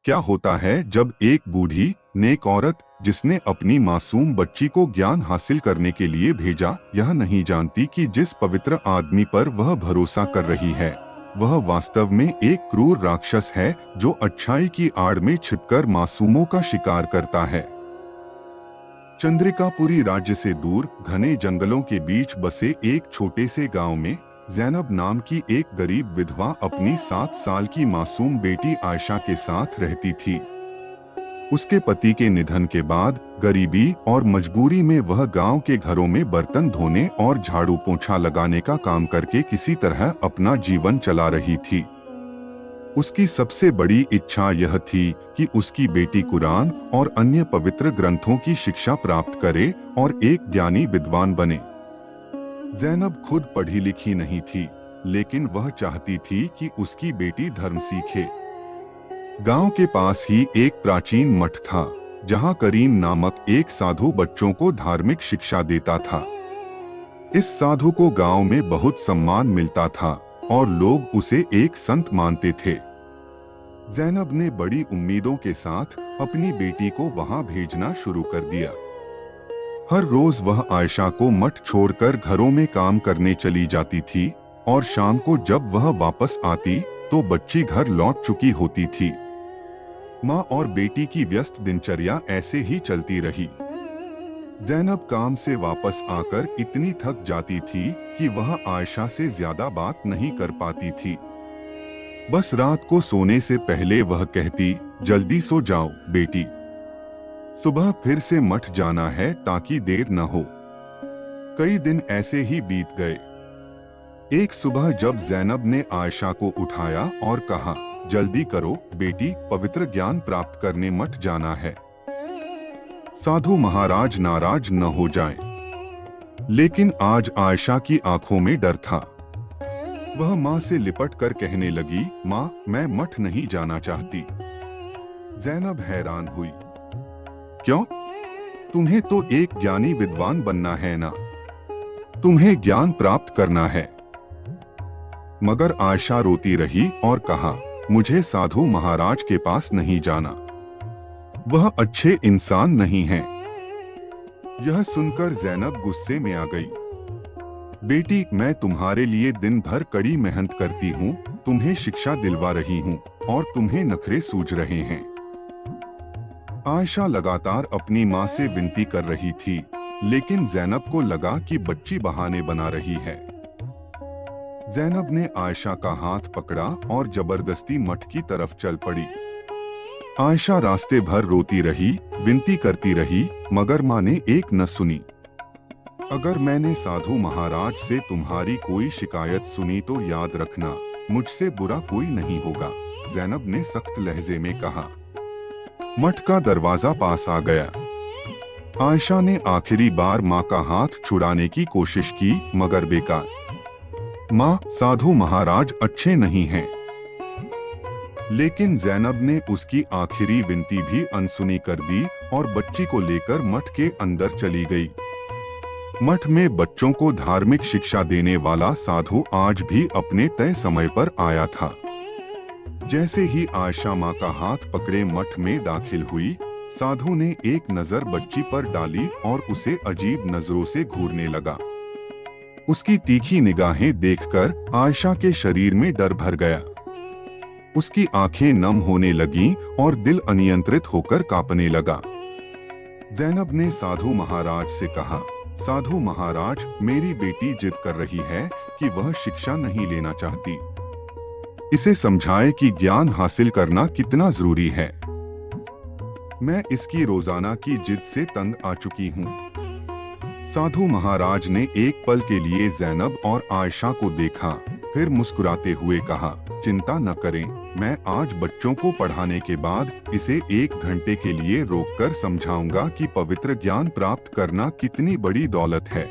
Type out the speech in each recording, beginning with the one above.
क्या होता है जब एक बूढ़ी नेक औरत जिसने अपनी मासूम बच्ची को ज्ञान हासिल करने के लिए भेजा, यह नहीं जानती कि जिस पवित्र आदमी पर वह भरोसा कर रही है वह वास्तव में एक क्रूर राक्षस है जो अच्छाई की आड़ में छिपकर मासूमों का शिकार करता है। चंद्रिकापुरी राज्य से दूर घने जंगलों के बीच बसे एक छोटे से गांव में ज़ैनब नाम की एक गरीब विधवा अपनी 7 साल की मासूम बेटी आयशा के साथ रहती थी। उसके पति के निधन के बाद गरीबी और मजबूरी में वह गांव के घरों में बर्तन धोने और झाड़ू पोंछा लगाने का काम करके किसी तरह अपना जीवन चला रही थी। उसकी सबसे बड़ी इच्छा यह थी कि उसकी बेटी कुरान और अन्य पवित्र ग्रंथों की शिक्षा प्राप्त करे और एक ज्ञानी विद्वान बने। ज़ैनब खुद पढ़ी लिखी नहीं थी, लेकिन वह चाहती थी कि उसकी बेटी धर्म सीखे। गांव के पास ही एक प्राचीन मठ था, जहां करीम नामक एक साधु बच्चों को धार्मिक शिक्षा देता था। इस साधु को गांव में बहुत सम्मान मिलता था और लोग उसे एक संत मानते थे। ज़ैनब ने बड़ी उम्मीदों के साथ अपनी बेटी को वहां भेजना शुरू कर दिया। हर रोज वह आयशा को मठ छोड़कर घरों में काम करने चली जाती थी और शाम को जब वह वापस आती तो बच्ची घर लौट चुकी होती थी। माँ और बेटी की व्यस्त दिनचर्या ऐसे ही चलती रही। ज़ैनब काम से वापस आकर इतनी थक जाती थी कि वह आयशा से ज्यादा बात नहीं कर पाती थी। बस रात को सोने से पहले वह कहती, जल्दी सो जाओ बेटी, सुबह फिर से मठ जाना है ताकि देर न हो। कई दिन ऐसे ही बीत गए। एक सुबह जब ज़ैनब ने आयशा को उठाया और कहा, जल्दी करो बेटी, पवित्र ज्ञान प्राप्त करने मठ जाना है। साधु महाराज नाराज न हो जाएं। लेकिन आज आयशा की आंखों में डर था। वह माँ से लिपट कर कहने लगी, माँ, मैं मठ नहीं जाना चाहती। ज़ैनब हैरान हुई, क्यों? तुम्हें तो एक ज्ञानी विद्वान बनना है ना, तुम्हें ज्ञान प्राप्त करना है। मगर आयशा रोती रही और कहा, मुझे साधु महाराज के पास नहीं जाना, वह अच्छे इंसान नहीं हैं। यह सुनकर ज़ैनब गुस्से में आ गई। बेटी, मैं तुम्हारे लिए दिन भर कड़ी मेहनत करती हूँ, तुम्हें शिक्षा दिलवा रही हूँ और तुम्हें नखरे सूझ रहे हैं। आयशा लगातार अपनी माँ से विनती कर रही थी, लेकिन ज़ैनब को लगा कि बच्ची बहाने बना रही है। ज़ैनब ने आयशा का हाथ पकड़ा और जबरदस्ती मठ की तरफ चल पड़ी। आयशा रास्ते भर रोती रही, विनती करती रही, मगर माँ ने एक न सुनी। अगर मैंने साधु महाराज से तुम्हारी कोई शिकायत सुनी तो याद रखना, मुझसे बुरा कोई नहीं होगा, ज़ैनब ने सख्त लहजे में कहा। मठ का दरवाजा पास आ गया। आयशा ने आखिरी बार माँ का हाथ छुड़ाने की कोशिश की, मगर बेकार। माँ, साधु महाराज अच्छे नहीं हैं। लेकिन ज़ैनब ने उसकी आखिरी विनती भी अनसुनी कर दी और बच्ची को लेकर मठ के अंदर चली गई। मठ में बच्चों को धार्मिक शिक्षा देने वाला साधु आज भी अपने तय समय पर आया था। जैसे ही आयशा माँ का हाथ पकड़े मठ में दाखिल हुई, साधु ने एक नजर बच्ची पर डाली और उसे अजीब नजरों से घूरने लगा। उसकी तीखी निगाहें देखकर आयशा के शरीर में डर भर गया। उसकी आंखें नम होने लगीं और दिल अनियंत्रित होकर कांपने लगा। ज़ैनब ने साधु महाराज से कहा, साधु महाराज, मेरी बेटी जिद कर रही है कि वह शिक्षा नहीं लेना चाहती। इसे समझाएं कि ज्ञान हासिल करना कितना जरूरी है। मैं इसकी रोजाना की जिद से तंग आ चुकी हूँ। साधु महाराज ने एक पल के लिए ज़ैनब और आयशा को देखा, फिर मुस्कुराते हुए कहा, चिंता न करें, मैं आज बच्चों को पढ़ाने के बाद इसे 1 घंटे के लिए रोककर समझाऊंगा कि पवित्र ज्ञान प्राप्त करना कितनी बड़ी दौलत है।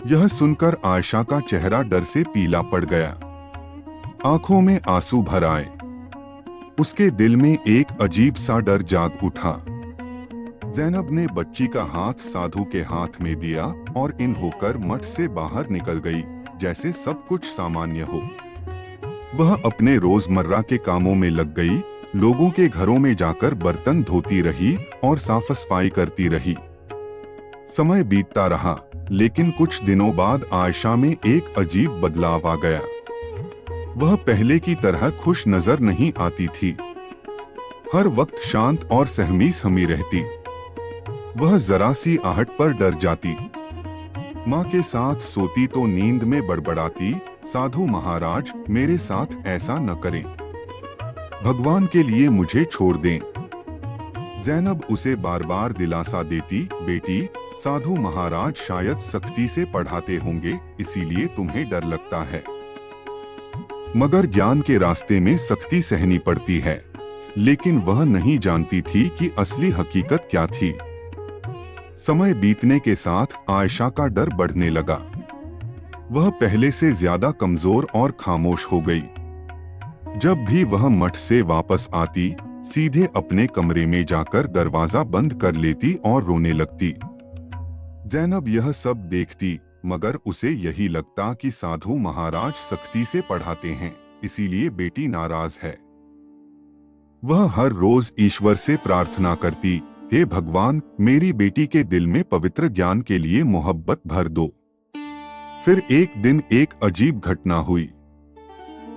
यह सुनकर आयशा का चेहरा डर से पीला पड़ गया। आंखों में आंसू भर आए। उसके दिल में एक अजीब सा डर जाग उठा। ज़ैनब ने बच्ची का हाथ साधु के हाथ में दिया और इन होकर मठ से बाहर निकल गई, जैसे सब कुछ सामान्य हो। वह अपने रोजमर्रा के कामों में लग गई, लोगों के घरों में जाकर बर्तन धोती रही और साफ सफाई करती रही। समय बीतता रहा, लेकिन कुछ दिनों बाद आयशा में एक अजीब बदलाव आ गया। वह पहले की तरह खुश नजर नहीं आती थी। हर वक्त शांत और सहमी सहमी रहती। वह जरा सी आहट पर डर जाती। माँ के साथ सोती तो नींद में बड़बड़ाती, साधु महाराज मेरे साथ ऐसा न करें, भगवान के लिए मुझे छोड़ दें। ज़ैनब उसे बार बार दिलासा देती, बेटी साधु महाराज शायद सख्ती से पढ़ाते होंगे, इसीलिए तुम्हें डर लगता है। मगर ज्ञान के रास्ते में सख्ती सहनी पड़ती है। लेकिन वह नहीं जानती थी कि असली हकीकत क्या थी। समय बीतने के साथ आयशा का डर बढ़ने लगा। वह पहले से ज्यादा कमजोर और खामोश हो गई। जब भी वह मठ से वापस आती, सीधे अपने कमरे में जाकर दरवाजा बंद कर लेती और रोने लगती। ज़ैनब यह सब देखती, मगर उसे यही लगता कि साधु महाराज सख्ती से पढ़ाते हैं, इसीलिए बेटी नाराज है। वह हर रोज ईश्वर से प्रार्थना करती, हे भगवान मेरी बेटी के दिल में पवित्र ज्ञान के लिए मोहब्बत भर दो। फिर एक दिन एक अजीब घटना हुई।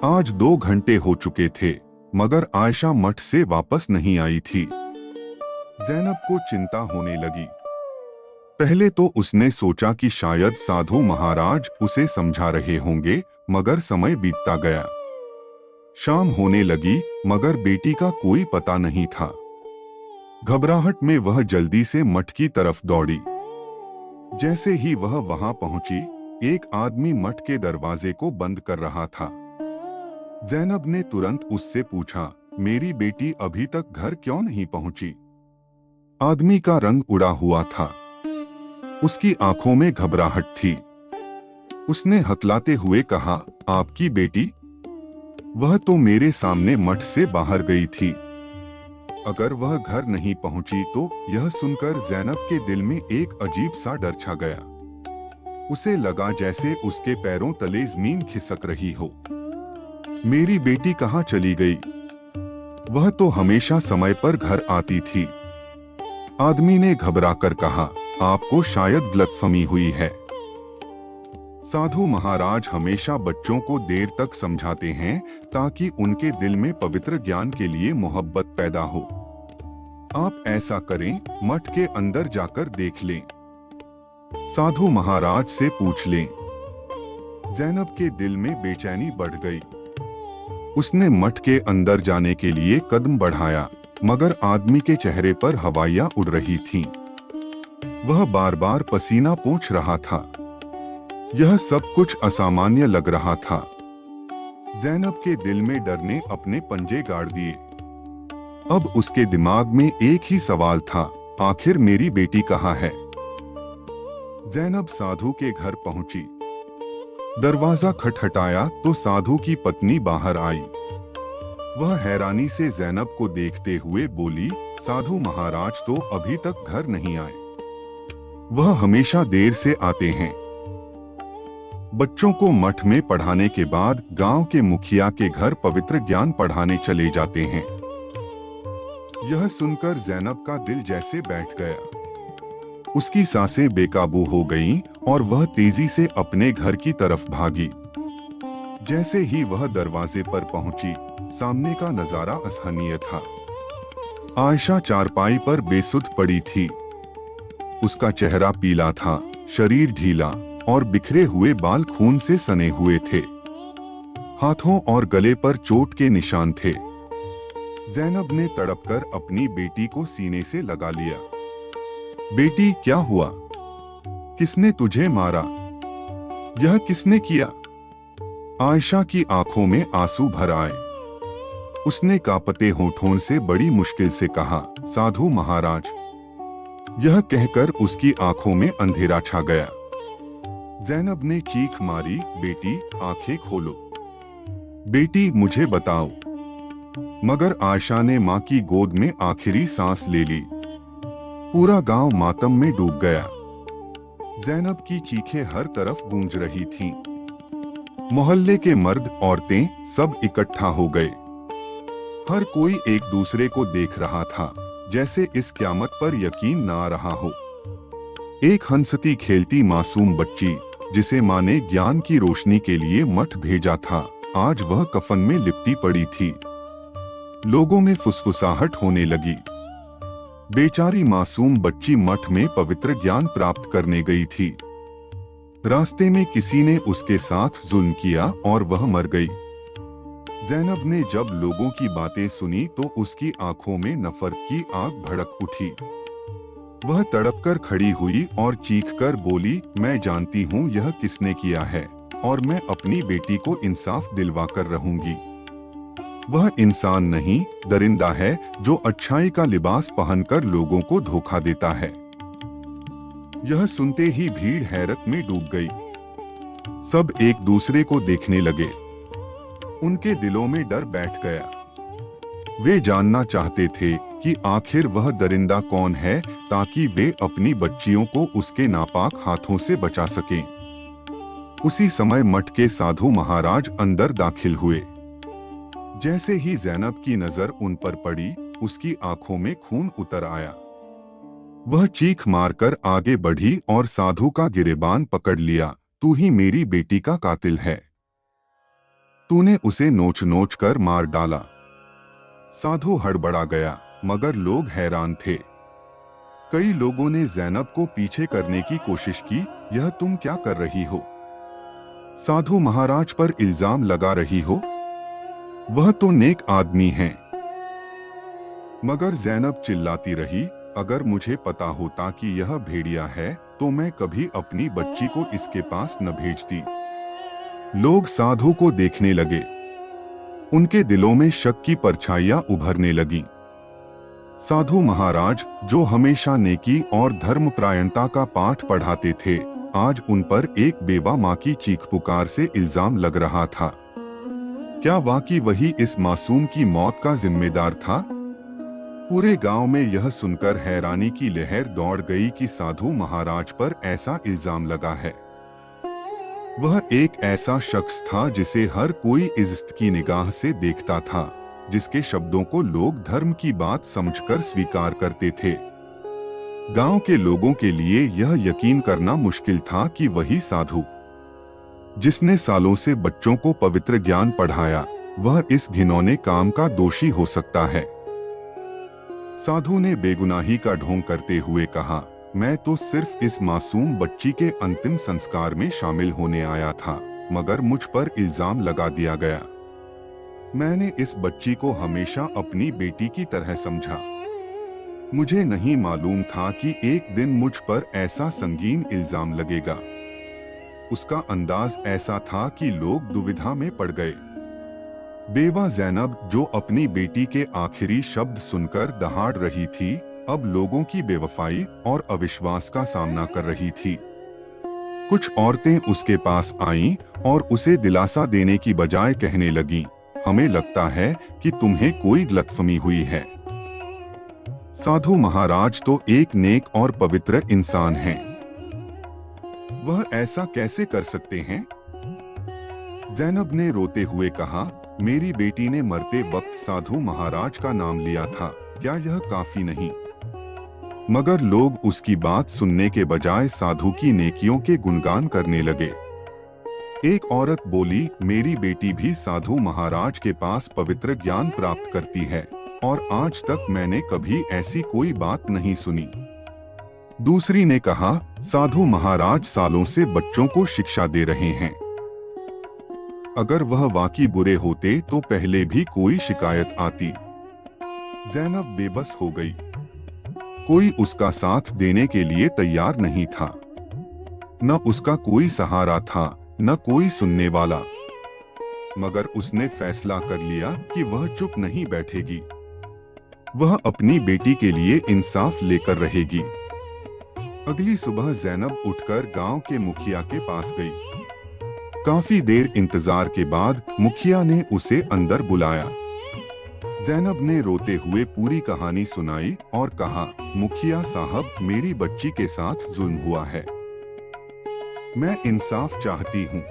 आज 2 घंटे हो चुके थे, मगर आयशा मठ से वापस नहीं आई थी। ज़ैनब को चिंता होने लगी। पहले तो उसने सोचा कि शायद साधु महाराज उसे समझा रहे होंगे, मगर समय बीतता गया। शाम होने लगी, मगर बेटी का कोई पता नहीं था। घबराहट में वह जल्दी से मठ की तरफ दौड़ी। जैसे ही वह वहां पहुंची, एक आदमी मठ के दरवाजे को बंद कर रहा था। ज़ैनब ने तुरंत उससे पूछा, मेरी बेटी अभी तक घर क्यों नहीं पहुंची? आदमी का रंग उड़ा हुआ था। उसकी आंखों में घबराहट थी। उसने हकलाते हुए कहा, आपकी बेटी? वह तो मेरे सामने मठ से बाहर गई थी। अगर वह घर नहीं पहुंची तो? यह सुनकर ज़ैनब के दिल में एक अजीब सा डर छा गया। उसे लगा जैसे उसके पैरों तले जमीन खिसक रही हो। मेरी बेटी कहाँ चली गई? वह तो हमेशा समय पर घर आती थी। आदमी ने घबराकर कहा, आपको शायद गलतफहमी हुई है। साधु महाराज हमेशा बच्चों को देर तक समझाते हैं ताकि उनके दिल में पवित्र ज्ञान के लिए मोहब्बत पैदा हो। आप ऐसा करें, मठ के अंदर जाकर देख लें। साधु महाराज से पूछ लें। ज़ैनब के दिल में बेचैनी बढ़ गई। उसने मठ के अंदर जाने के लिए कदम बढ़ाया, मगर आदमी के चेहरे पर हवाइयां उड़ रही थीं। वह बार बार पसीना पोंछ रहा था। यह सब कुछ असामान्य लग रहा था। ज़ैनब के दिल में डर ने अपने पंजे गाड़ दिए। अब उसके दिमाग में एक ही सवाल था, आखिर मेरी बेटी कहाँ है? ज़ैनब साधु के घर पहुंची। दरवाजा खटखटाया तो साधु की पत्नी बाहर आई। वह हैरानी से ज़ैनब को देखते हुए बोली, साधु महाराज तो अभी तक घर नहीं आए। वह हमेशा देर से आते हैं। बच्चों को मठ में पढ़ाने के बाद गांव के मुखिया के घर पवित्र ज्ञान पढ़ाने चले जाते हैं। यह सुनकर ज़ैनब का दिल जैसे बैठ गया। उसकी सांसें बेकाबू हो गईं और वह तेजी से अपने घर की तरफ भागी। जैसे ही वह दरवाजे पर पहुंची, सामने का नजारा असहनीय था। आयशा चारपाई पर बेसुध पड़ी थी। उसका चेहरा पीला था, शरीर ढीला और बिखरे हुए बाल खून से सने हुए थे। हाथों और गले पर चोट के निशान थे। ज़ैनब ने तड़पकर अपनी बेटी को सीने से लगा लिया। बेटी क्या हुआ? किसने तुझे मारा? यह किसने किया? आयशा की आंखों में आंसू भर आए। उसने कांपते होठों से बड़ी मुश्किल से कहा, साधु महाराज। यह कहकर उसकी आंखों में अंधेरा छा गया। ज़ैनब ने चीख मारी, बेटी आंखें खोलो, बेटी मुझे बताओ। मगर आयशा ने मां की गोद में आखिरी सांस ले ली। पूरा गांव मातम में डूब गया। ज़ैनब की चीखें हर तरफ गूंज रही थीं। मोहल्ले के मर्द औरतें सब इकट्ठा हो गए। हर कोई एक दूसरे को देख रहा था, जैसे इस क़यामत पर यकीन ना आ रहा हो। एक हंसती खेलती मासूम बच्ची, जिसे माँ ने ज्ञान की रोशनी के लिए मठ भेजा था, आज वह कफन में लिपटी पड़ी थी। लोगों में फुसफुसाहट होने लगी। बेचारी मासूम बच्ची मठ में पवित्र ज्ञान प्राप्त करने गई थी। रास्ते में किसी ने उसके साथ जुल्म किया और वह मर गई। ज़ैनब ने जब लोगों की बातें सुनी तो उसकी आंखों में नफरत की आग भड़क उठी। वह तड़पकर खड़ी हुई और चीखकर बोली, मैं जानती हूँ यह किसने किया है और मैं अपनी बेटी को इंसाफ दिलवा कर रहूंगी। वह इंसान नहीं, दरिंदा है जो अच्छाई का लिबास पहनकर लोगों को धोखा देता है। यह सुनते ही भीड़ हैरत में डूब गई। सब एक दूसरे को देखने लगे। उनके दिलों में डर बैठ गया। वे जानना चाहते थे कि आखिर वह दरिंदा कौन है, ताकि वे अपनी बच्चियों को उसके नापाक हाथों से बचा सकें। उसी समय मठ के साधु महाराज अंदर दाखिल हुए। जैसे ही ज़ैनब की नजर उन पर पड़ी, उसकी आंखों में खून उतर आया। वह चीख मारकर आगे बढ़ी और साधु का गिरेबान पकड़ लिया। तू ही मेरी बेटी का कातिल है। तूने उसे नोच नोच कर मार डाला। साधु हड़बड़ा गया, मगर लोग हैरान थे। कई लोगों ने ज़ैनब को पीछे करने की कोशिश की। यह तुम क्या कर रही हो? साधु महाराज पर इल्जाम लगा रही हो? वह तो नेक आदमी है। मगर ज़ैनब चिल्लाती रही, अगर मुझे पता होता कि यह भेड़िया है तो मैं कभी अपनी बच्ची को इसके पास न भेजती। लोग साधु को देखने लगे। उनके दिलों में शक की परछाइयां उभरने लगीं। साधु महाराज, जो हमेशा नेकी और धर्मपरायणता का पाठ पढ़ाते थे, आज उन पर एक बेवा माँ की चीख पुकार से इल्जाम लग रहा था। क्या वाकई वही इस मासूम की मौत का जिम्मेदार था? पूरे गांव में यह सुनकर हैरानी की लहर दौड़ गई कि साधु महाराज पर ऐसा इल्जाम लगा है। वह एक ऐसा शख्स था जिसे हर कोई इज्जत की निगाह से देखता था, जिसके शब्दों को लोग धर्म की बात समझकर स्वीकार करते थे। गांव के लोगों के लिए यह यकीन करना मुश्किल था कि वही साधु, जिसने सालों से बच्चों को पवित्र ज्ञान पढ़ाया, वह इस घिनौने काम का दोषी हो सकता है। साधु ने बेगुनाही का ढोंग करते हुए कहा, मैं तो सिर्फ इस मासूम बच्ची के अंतिम संस्कार में शामिल होने आया था, मगर मुझ पर इल्जाम लगा दिया गया। मैंने इस बच्ची को हमेशा अपनी बेटी की तरह समझा। मुझे नहीं मालूम था कि एक दिन मुझ पर ऐसा संगीन इल्जाम लगेगा। उसका अंदाज ऐसा था कि लोग दुविधा में पड़ गए। बेवा ज़ैनब, जो अपनी बेटी के आखिरी शब्द सुनकर दहाड़ रही थी, अब लोगों की बेवफाई और अविश्वास का सामना कर रही थी। कुछ औरतें उसके पास आईं और उसे दिलासा देने की बजाय कहने लगीं, हमें लगता है कि तुम्हें कोई गलतफहमी हुई है। साधु महाराज तो एक नेक और पवित्र इंसान हैं। वह ऐसा कैसे कर सकते हैं? ज़ैनब ने रोते हुए कहा, मेरी बेटी ने मरते वक्त साधु महाराज का नाम लिया था, क्या यह काफी नहीं? मगर लोग उसकी बात सुनने के बजाय साधु की नेकियों के गुणगान करने लगे। एक औरत बोली, मेरी बेटी भी साधु महाराज के पास पवित्र ज्ञान प्राप्त करती है और आज तक मैंने कभी ऐसी कोई बात नहीं सुनी। दूसरी ने कहा, साधु महाराज सालों से बच्चों को शिक्षा दे रहे हैं। अगर वह वाकई बुरे होते तो पहले भी कोई शिकायत आती। ज़ैनब बेबस हो गई। कोई उसका साथ देने के लिए तैयार नहीं था। न उसका कोई सहारा था, न कोई सुनने वाला। मगर उसने फैसला कर लिया कि वह चुप नहीं बैठेगी। वह अपनी बेटी के लिए इंसाफ लेकर रहेगी। अगली सुबह ज़ैनब उठकर गांव के मुखिया के पास गई। काफी देर इंतजार के बाद मुखिया ने उसे अंदर बुलाया। ज़ैनब ने रोते हुए पूरी कहानी सुनाई और कहा, मुखिया साहब, मेरी बच्ची के साथ जुल्म हुआ है। मैं इंसाफ चाहती हूँ।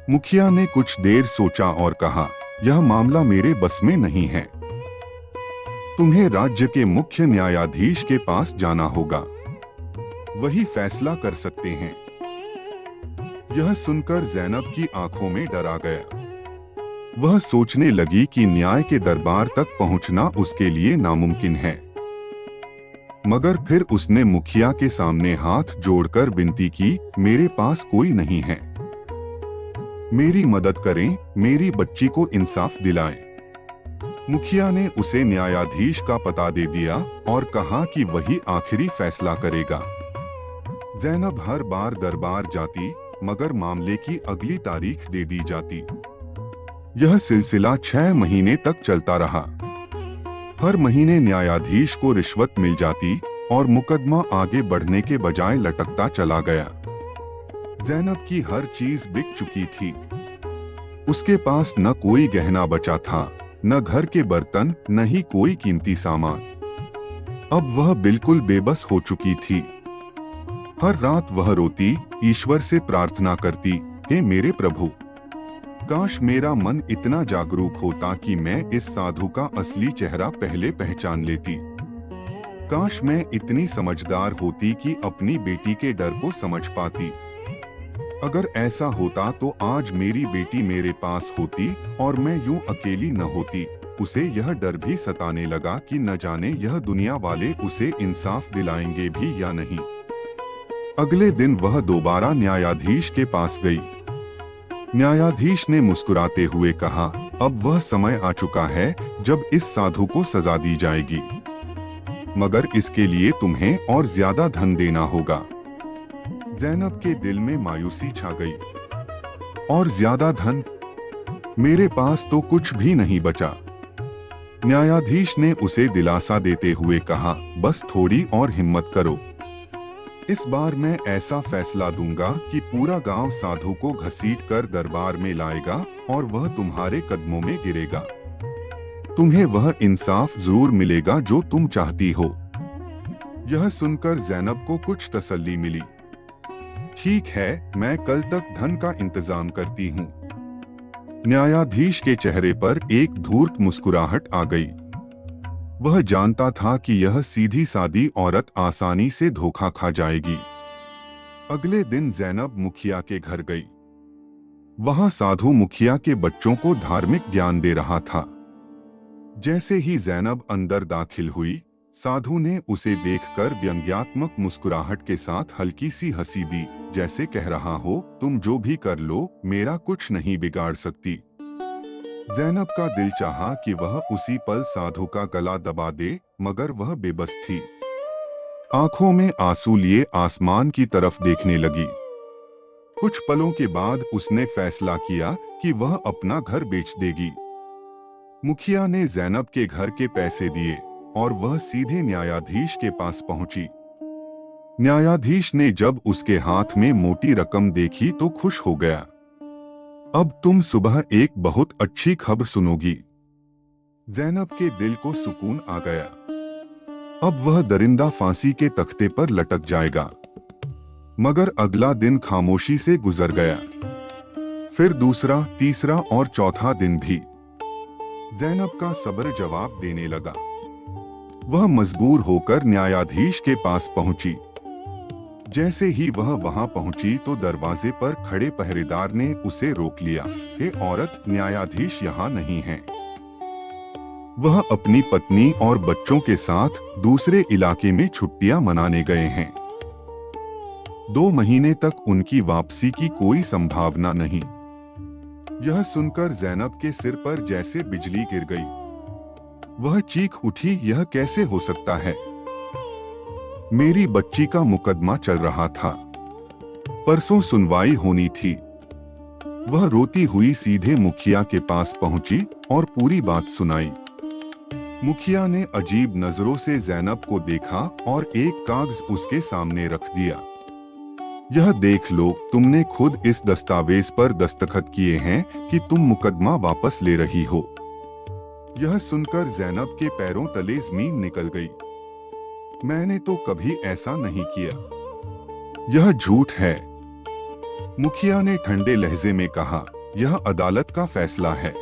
मुखिया ने कुछ देर सोचा और कहा, यह मामला मेरे बस में नहीं है। तुम्हें राज्य के मुख्य न्यायाधीश के पास जाना होगा, वही फैसला कर सकते हैं। यह सुनकर ज़ैनब की आंखों में डर आ गया। वह सोचने लगी कि न्याय के दरबार तक पहुंचना उसके लिए नामुमकिन है। मगर फिर उसने मुखिया के सामने हाथ जोड़कर विनती की, मेरे पास कोई नहीं है, मेरी मदद करें, मेरी बच्ची को इंसाफ दिलाएं। मुखिया ने उसे न्यायाधीश का पता दे दिया और कहा कि वही आखिरी फैसला करेगा। ज़ैनब हर बार दरबार जाती, मगर मामले की अगली तारीख दे दी जाती। यह सिलसिला 6 महीने तक चलता रहा। हर महीने न्यायाधीश को रिश्वत मिल जाती और मुकदमा आगे बढ़ने के बजाय लटकता चला गया। ज़ैनब की हर चीज बिक चुकी थी। उसके पास न कोई गहना बचा था, न घर के बर्तन, न ही कोई कीमती सामान। अब वह बिल्कुल बेबस हो चुकी थी। हर रात वह रोती, ईश्वर से प्रार्थना करती, हे मेरे प्रभु, काश मेरा मन इतना जागरूक होता कि मैं इस साधु का असली चेहरा पहले पहचान लेती। काश मैं इतनी समझदार होती कि अपनी बेटी के डर को समझ पाती। अगर ऐसा होता तो आज मेरी बेटी मेरे पास होती और मैं यूं अकेली न होती। उसे यह डर भी सताने लगा कि न जाने यह दुनिया वाले उसे इंसाफ दिलाएंगे भी या नहीं। अगले दिन वह दोबारा न्यायाधीश के पास गई। न्यायाधीश ने मुस्कुराते हुए कहा, अब वह समय आ चुका है जब इस साधु को सजा दी जाएगी, मगर इसके लिए तुम्हें और ज्यादा धन देना होगा। ज़ैनब के दिल में मायूसी छा गई। और ज्यादा धन? मेरे पास तो कुछ भी नहीं बचा। न्यायाधीश ने उसे दिलासा देते हुए कहा, बस थोड़ी और हिम्मत करो। इस बार मैं ऐसा फैसला दूंगा कि पूरा गांव साधु को घसीटकर दरबार में लाएगा और वह तुम्हारे कदमों में गिरेगा। तुम्हें वह इंसाफ जरूर मिलेगा जो तुम चाहती हो। यह सुनकर ज़ैनब को कुछ तसल्ली मिली। ठीक है, मैं कल तक धन का इंतजाम करती हूँ। न्यायाधीश के चेहरे पर एक धूर्त मुस्कुराहट आ गई। वह जानता था कि यह सीधी सादी औरत आसानी से धोखा खा जाएगी। अगले दिन ज़ैनब मुखिया के घर गई। वहां साधु मुखिया के बच्चों को धार्मिक ज्ञान दे रहा था। जैसे ही ज़ैनब अंदर दाखिल हुई, साधु ने उसे देखकर व्यंग्यात्मक मुस्कुराहट के साथ हल्की सी हंसी दी, जैसे कह रहा हो, तुम जो भी कर लो, मेरा कुछ नहीं बिगाड़ सकती। ज़ैनब का दिल चाहा कि वह उसी पल साधु का गला दबा दे, मगर वह बेबस थी। आंखों में आंसू लिए आसमान की तरफ देखने लगी। कुछ पलों के बाद उसने फैसला किया कि वह अपना घर बेच देगी। मुखिया ने ज़ैनब के घर के पैसे दिए और वह सीधे न्यायाधीश के पास पहुंची। न्यायाधीश ने जब उसके हाथ में मोटी रकम देखी तो खुश हो गया। अब तुम सुबह एक बहुत अच्छी खबर सुनोगी। ज़ैनब के दिल को सुकून आ गया। अब वह दरिंदा फांसी के तख्ते पर लटक जाएगा। मगर अगला दिन खामोशी से गुजर गया। फिर दूसरा, तीसरा और चौथा दिन भी। ज़ैनब का सब्र जवाब देने लगा। वह मजबूर होकर न्यायाधीश के पास पहुंची। जैसे ही वह वहां पहुंची तो दरवाजे पर खड़े पहरेदार ने उसे रोक लिया। हे औरत, न्यायाधीश यहाँ नहीं है। वह अपनी पत्नी और बच्चों के साथ दूसरे इलाके में छुट्टियां मनाने गए हैं। 2 महीने तक उनकी वापसी की कोई संभावना नहीं। यह सुनकर ज़ैनब के सिर पर जैसे बिजली गिर गई। वह चीख उठी, यह कैसे हो सकता है? मेरी बच्ची का मुकदमा चल रहा था। परसों सुनवाई होनी थी। वह रोती हुई सीधे मुखिया के पास पहुंची और पूरी बात सुनाई। मुखिया ने अजीब नजरों से ज़ैनब को देखा और एक कागज उसके सामने रख दिया। यह देख लो, तुमने खुद इस दस्तावेज पर दस्तखत किए हैं कि तुम मुकदमा वापस ले रही हो। यह सुनकर ज़ैनब के पैरों तले ज़मीन निकल गई। मैंने तो कभी ऐसा नहीं किया। यह झूठ है। मुखिया ने ठंडे लहजे में कहा, यह अदालत का फैसला है।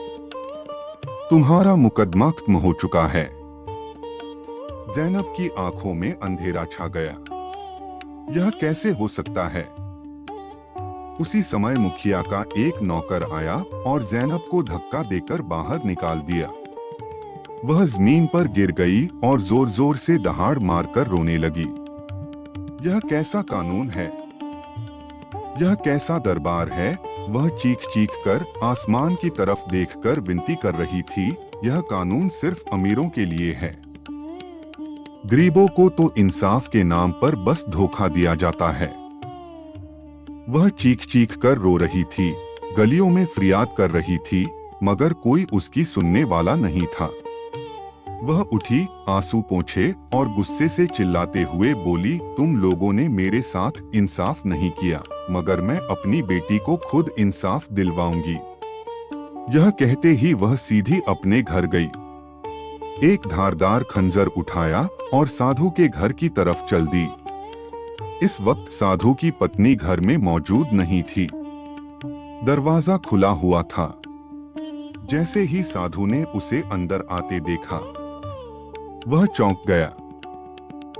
तुम्हारा मुकदमा खत्म हो चुका है। जैनब की आंखों में अंधेरा छा गया। यह कैसे हो सकता है? उसी समय मुखिया का एक नौकर आया और जैनब को धक्का देकर बाहर निकाल दिया। वह जमीन पर गिर गई और जोर जोर से दहाड़ मारकर रोने लगी। यह कैसा कानून है? यह कैसा दरबार है? वह चीख चीख कर आसमान की तरफ देखकर विनती कर रही थी, यह कानून सिर्फ अमीरों के लिए है। गरीबों को तो इंसाफ के नाम पर बस धोखा दिया जाता है। वह चीख चीख कर रो रही थी, गलियों में फरियाद कर रही थी, मगर कोई उसकी सुनने वाला नहीं था। वह उठी, आंसू पोंछे और गुस्से से चिल्लाते हुए बोली, तुम लोगों ने मेरे साथ इंसाफ नहीं किया, मगर मैं अपनी बेटी को खुद इंसाफ दिलवाऊंगी। यह कहते ही वह सीधी अपने घर गई। एक धारदार खंजर उठाया और साधु के घर की तरफ चल दी। इस वक्त साधु की पत्नी घर में मौजूद नहीं थी। दरवाजा खुला हुआ था। जैसे ही साधु ने उसे अंदर आते देखा, वह चौंक गया।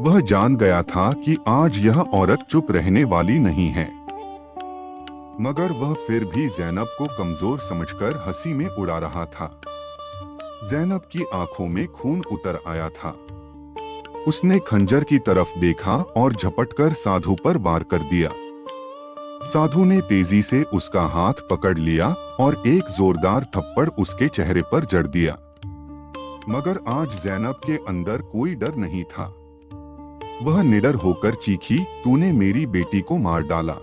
वह जान गया था कि आज यह औरत चुप रहने वाली नहीं है, मगर वह फिर भी जैनब को कमजोर समझकर हंसी में उड़ा रहा था। जैनब की आंखों में खून उतर आया था। उसने खंजर की तरफ देखा और झपटकर साधु पर वार कर दिया। साधु ने तेजी से उसका हाथ पकड़ लिया और एक जोरदार थप्पड़ उसके चेहरे पर जड़ दिया। मगर आज जैनब के अंदर कोई डर नहीं था। वह निडर होकर चीखी, तूने मेरी बेटी को मार डाला।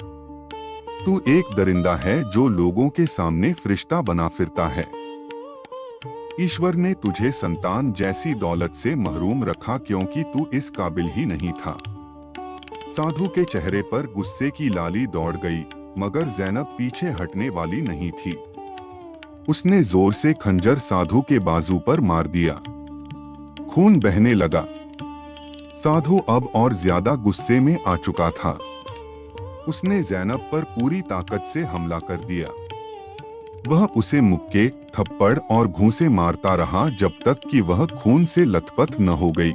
तू एक दरिंदा है जो लोगों के सामने फरिश्ता बना फिरता है। ईश्वर ने तुझे संतान जैसी दौलत से महरूम रखा क्योंकि तू इस काबिल ही नहीं था। साधु के चेहरे पर गुस्से की लाली दौड़ गई, मगर जैनब पीछे हटने वाली नहीं थी। उसने जोर से खंजर साधु के बाजू पर मार दिया। खून बहने लगा। साधु अब और ज्यादा गुस्से में आ चुका था। उसने जैनब पर पूरी ताकत से हमला कर दिया। वह उसे मुक्के, थप्पड़ और घूंसे मारता रहा जब तक कि वह खून से लथपथ न हो गई।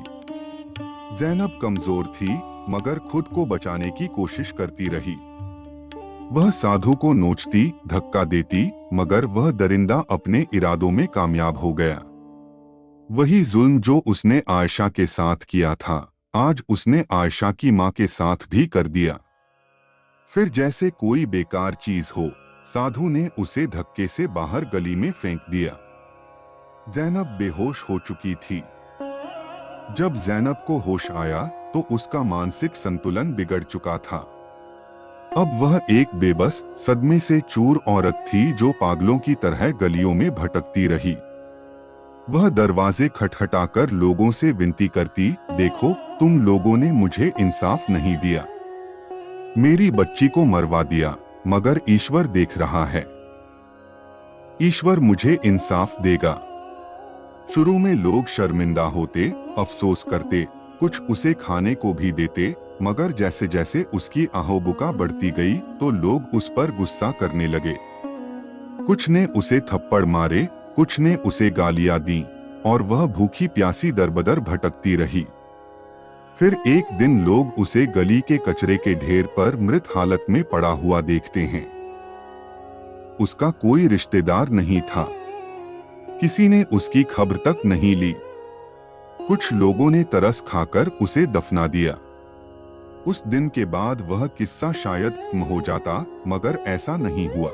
जैनब कमजोर थी, मगर खुद को बचाने की कोशिश करती रही। वह साधु को नोचती, धक्का देती, मगर वह दरिंदा अपने इरादों में कामयाब हो गया। वही जुल्म जो उसने आयशा के साथ किया था, आज उसने आयशा की मां के साथ भी कर दिया। फिर जैसे कोई बेकार चीज हो, साधु ने उसे धक्के से बाहर गली में फेंक दिया। जैनब बेहोश हो चुकी थी। जब जैनब को होश आया तो उसका मानसिक संतुलन बिगड़ चुका था। अब वह एक बेबस, सदमे से चूर औरत थी जो पागलों की तरह गलियों में भटकती रही। वह दरवाजे खटखटाकर लोगों से विनती करती, देखो, तुम लोगों ने मुझे इंसाफ नहीं दिया। मेरी बच्ची को मरवा दिया, मगर ईश्वर देख रहा है। ईश्वर मुझे इंसाफ देगा। शुरू में लोग शर्मिंदा होते, अफसोस करते, कुछ उसे खाने को भी देते, मगर जैसे जैसे उसकी आहोबुका बढ़ती गई तो लोग उस पर गुस्सा करने लगे। कुछ ने उसे थप्पड़ मारे, कुछ ने उसे गालियां दी, और वह भूखी प्यासी दरबदर भटकती रही। फिर एक दिन लोग उसे गली के कचरे के ढेर पर मृत हालत में पड़ा हुआ देखते हैं। उसका कोई रिश्तेदार नहीं था। किसी ने उसकी खबर तक नहीं ली। कुछ लोगों ने तरस खाकर उसे दफना दिया। उस दिन के बाद वह किस्सा शायद खत्म हो जाता, मगर ऐसा नहीं हुआ।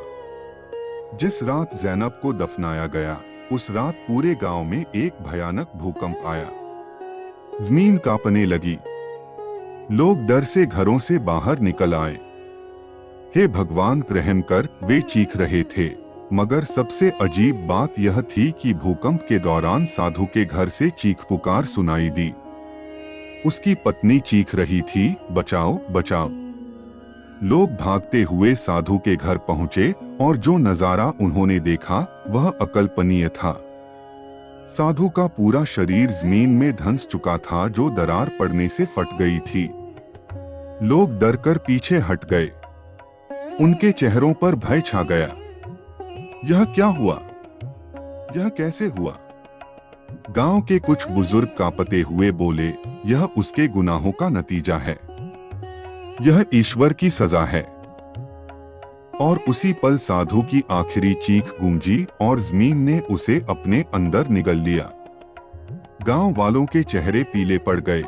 जिस रात जैनब को दफनाया गया, उस रात पूरे गांव में एक भयानक भूकंप आया। जमीन कांपने लगी। लोग डर से घरों से बाहर निकल आए। हे भगवान रहम कर, वे चीख रहे थे। मगर सबसे अजीब बात यह थी कि भूकंप के दौरान साधु के घर से चीख पुकार सुनाई दी। उसकी पत्नी चीख रही थी, बचाओ बचाओ। लोग भागते हुए साधु के घर पहुंचे और जो नजारा उन्होंने देखा वह अकल्पनीय था। साधु का पूरा शरीर जमीन में धंस चुका था, जो दरार पड़ने से फट गई थी। लोग डरकर पीछे हट गए। उनके चेहरों पर भय छा गया। यह क्या हुआ? यह कैसे हुआ? गांव के कुछ बुजुर्ग कांपते हुए बोले, यह उसके गुनाहों का नतीजा है, यह ईश्वर की सजा है। और उसी पल साधु की आखिरी चीख गूंजी और जमीन ने उसे अपने अंदर निगल लिया। गांव वालों के चेहरे पीले पड़ गए।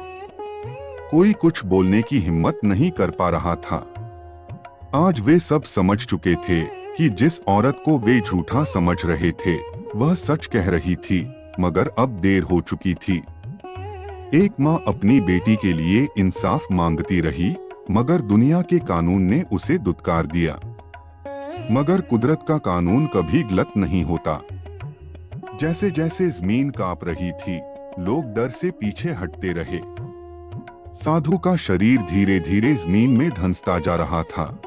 कोई कुछ बोलने की हिम्मत नहीं कर पा रहा था। आज वे सब समझ चुके थे कि जिस औरत को वे झूठा समझ रहे थे वह सच कह रही थी, मगर अब देर हो चुकी थी। एक माँ अपनी बेटी के लिए इंसाफ मांगती रही, मगर दुनिया के कानून ने उसे दुत्कार दिया। मगर कुदरत का कानून कभी गलत नहीं होता। जैसे जैसे जमीन कांप रही थी, लोग डर से पीछे हटते रहे। साधु का शरीर धीरे धीरे जमीन में धंसता जा रहा था।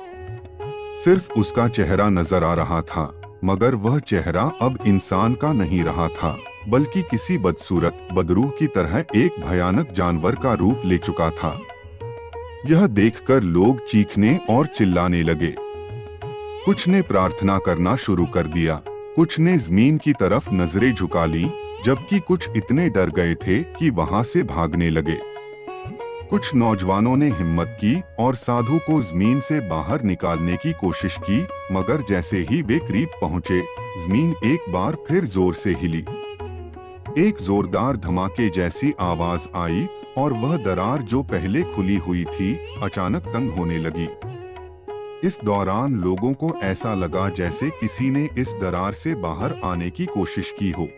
सिर्फ उसका चेहरा नजर आ रहा था, मगर वह चेहरा अब इंसान का नहीं रहा था, बल्कि किसी बदसूरत बदरूह की तरह एक भयानक जानवर का रूप ले चुका था। यह देखकर लोग चीखने और चिल्लाने लगे। कुछ ने प्रार्थना करना शुरू कर दिया, कुछ ने जमीन की तरफ नजरें झुका ली, जबकि कुछ इतने डर गए थे कि वहां से भागने लगे। कुछ नौजवानों ने हिम्मत की और साधु को जमीन से बाहर निकालने की कोशिश की, मगर जैसे ही वे करीब पहुंचे, जमीन एक बार फिर जोर से हिली। एक जोरदार धमाके जैसी आवाज आई और वह दरार जो पहले खुली हुई थी, अचानक तंग होने लगी। इस दौरान लोगों को ऐसा लगा जैसे किसी ने इस दरार से बाहर आने की कोशिश की हो।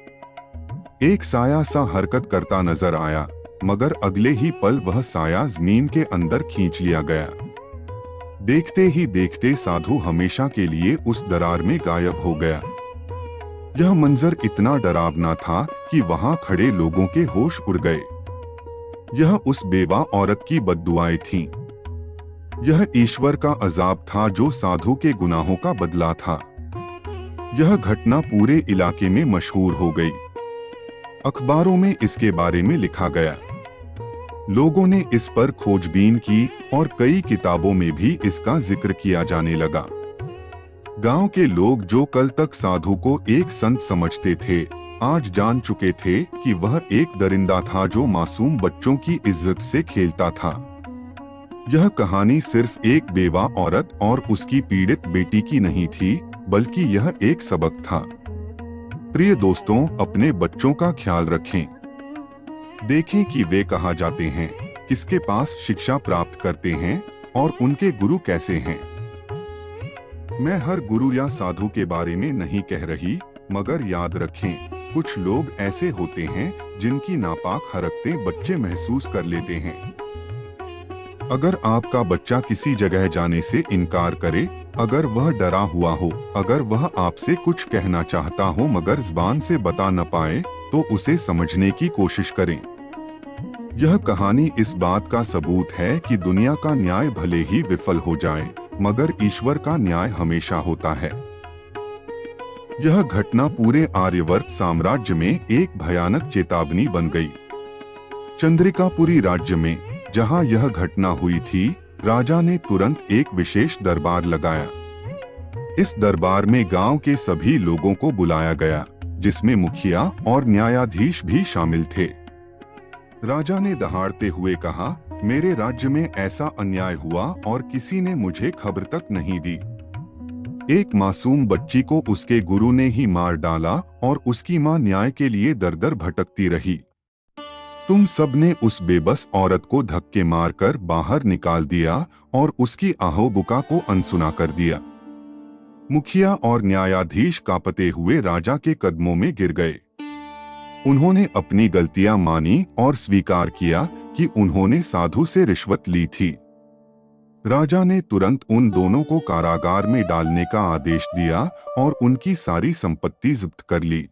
एक साया सा हरकत करता नजर आया, मगर अगले ही पल वह साया जमीन के अंदर खींच लिया गया। देखते ही देखते साधु हमेशा के लिए उस दरार में गायब हो गया। यह मंजर इतना डरावना था कि वहां खड़े लोगों के होश उड़ गए। यह उस बेवा औरत की बद्दुआएं थीं। यह ईश्वर का अजाब था जो साधु के गुनाहों का बदला था। यह घटना पूरे इलाके में मशहूर हो गई। अखबारों में इसके बारे में लिखा गया। लोगों ने इस पर खोजबीन की और कई किताबों में भी इसका जिक्र किया जाने लगा। गांव के लोग जो कल तक साधु को एक संत समझते थे, आज जान चुके थे कि वह एक दरिंदा था जो मासूम बच्चों की इज्जत से खेलता था। यह कहानी सिर्फ एक बेवा औरत और उसकी पीड़ित बेटी की नहीं थी, बल्कि यह एक सबक था। प्रिय दोस्तों, अपने बच्चों का ख्याल रखें। देखें कि वे कहाँ जाते हैं, किसके पास शिक्षा प्राप्त करते हैं और उनके गुरु कैसे हैं। मैं हर गुरु या साधु के बारे में नहीं कह रही, मगर याद रखें, कुछ लोग ऐसे होते हैं जिनकी नापाक हरकतें बच्चे महसूस कर लेते हैं। अगर आपका बच्चा किसी जगह जाने से इनकार करे, अगर वह डरा हुआ हो, अगर वह आपसे कुछ कहना चाहता हो मगर जुबान से बता न पाए, तो उसे समझने की कोशिश करें। यह कहानी इस बात का सबूत है कि दुनिया का न्याय भले ही विफल हो जाए, मगर ईश्वर का न्याय हमेशा होता है। यह घटना पूरे आर्यवर्त साम्राज्य में एक भयानक चेतावनी बन गई। चंद्रिकापुरी राज्य में, जहां यह घटना हुई थी, राजा ने तुरंत एक विशेष दरबार लगाया। इस दरबार में गांव के सभी लोगों को बुलाया गया, जिसमें मुखिया और न्यायाधीश भी शामिल थे। राजा ने दहाड़ते हुए कहा, मेरे राज्य में ऐसा अन्याय हुआ और किसी ने मुझे खबर तक नहीं दी। एक मासूम बच्ची को उसके गुरु ने ही मार डाला और उसकी मां न्याय के लिए दर दर भटकती रही। तुम सब ने उस बेबस औरत को धक्के मारकर बाहर निकाल दिया और उसकी आहो-बुका को अनसुना कर दिया। मुखिया और न्यायाधीश कांपते हुए राजा के कदमों में गिर गए। उन्होंने अपनी गलतियां मानी और स्वीकार किया कि उन्होंने साधु से रिश्वत ली थी। राजा ने तुरंत उन दोनों को कारागार में डालने का आदेश दिया और उनकी सारी संपत्ति जब्त कर ली।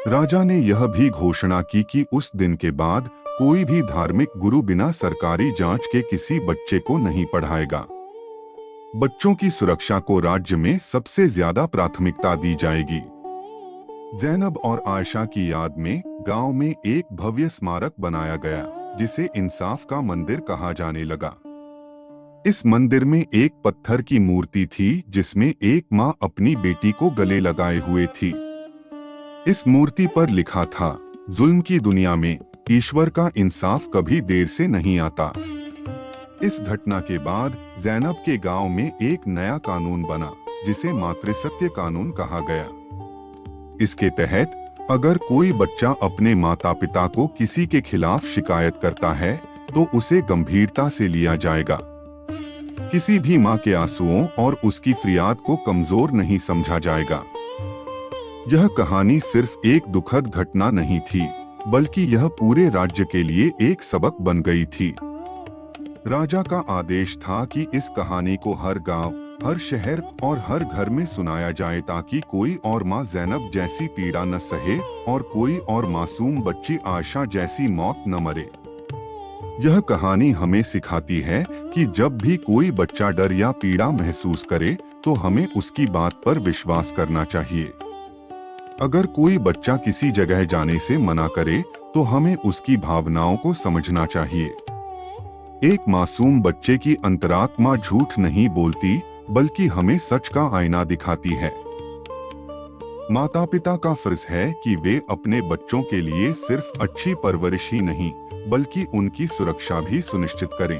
राजा ने यह भी घोषणा की कि उस दिन के बाद कोई भी धार्मिक गुरु बिना सरकारी जांच के किसी बच्चे को नहीं पढ़ाएगा। बच्चों की सुरक्षा को राज्य में सबसे ज्यादा प्राथमिकता दी जाएगी। ज़ैनब और आयशा की याद में गांव में एक भव्य स्मारक बनाया गया, जिसे इंसाफ का मंदिर कहा जाने लगा। इस मंदिर में एक पत्थर की मूर्ति थी जिसमें एक माँ अपनी बेटी को गले लगाए हुए थी। इस मूर्ति पर लिखा था, जुल्म की दुनिया में ईश्वर का इंसाफ कभी देर से नहीं आता। इस घटना के बाद ज़ैनब के गांव में एक नया कानून बना, जिसे मातृसत्य कानून कहा गया। इसके तहत अगर कोई बच्चा अपने माता पिता को किसी के खिलाफ शिकायत करता है तो उसे गंभीरता से लिया जाएगा। किसी भी मां के आंसुओं और उसकी फरियाद को कमजोर नहीं समझा जाएगा। यह कहानी सिर्फ एक दुखद घटना नहीं थी, बल्कि यह पूरे राज्य के लिए एक सबक बन गई थी। राजा का आदेश था कि इस कहानी को हर गांव, हर शहर और हर घर में सुनाया जाए, ताकि कोई और मां ज़ैनब जैसी पीड़ा न सहे और कोई और मासूम बच्ची आयशा जैसी मौत न मरे। यह कहानी हमें सिखाती है कि जब भी कोई बच्चा डर या पीड़ा महसूस करे तो हमें उसकी बात पर विश्वास करना चाहिए। अगर कोई बच्चा किसी जगह जाने से मना करे तो हमें उसकी भावनाओं को समझना चाहिए। एक मासूम बच्चे की अंतरात्मा झूठ नहीं बोलती, बल्कि हमें सच का आईना दिखाती है। माता पिता का फर्ज है कि वे अपने बच्चों के लिए सिर्फ अच्छी परवरिश ही नहीं, बल्कि उनकी सुरक्षा भी सुनिश्चित करें।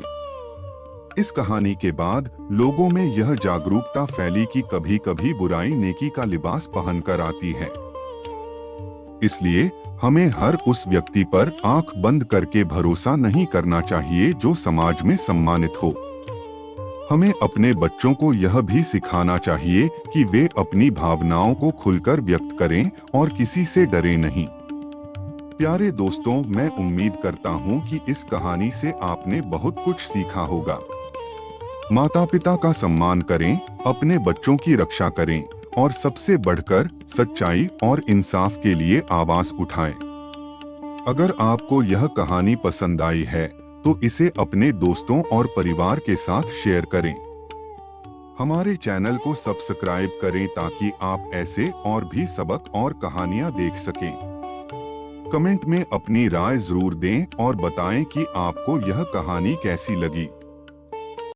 इस कहानी के बाद लोगों में यह जागरूकता फैली कि कभी कभी बुराई नेकी का लिबास पहनकर आती है। इसलिए हमें हर उस व्यक्ति पर आंख बंद करके भरोसा नहीं करना चाहिए जो समाज में सम्मानित हो। हमें अपने बच्चों को यह भी सिखाना चाहिए कि वे अपनी भावनाओं को खुलकर व्यक्त करें और किसी से डरे नहीं। प्यारे दोस्तों, मैं उम्मीद करता हूं कि इस कहानी से आपने बहुत कुछ सीखा होगा। माता पिता का सम्मान करें, अपने बच्चों की रक्षा करें और सबसे बढ़कर सच्चाई और इंसाफ के लिए आवाज उठाएं। अगर आपको यह कहानी पसंद आई है तो इसे अपने दोस्तों और परिवार के साथ शेयर करें। हमारे चैनल को सब्सक्राइब करें ताकि आप ऐसे और भी सबक और कहानियां देख सकें। कमेंट में अपनी राय जरूर दें और बताएं कि आपको यह कहानी कैसी लगी।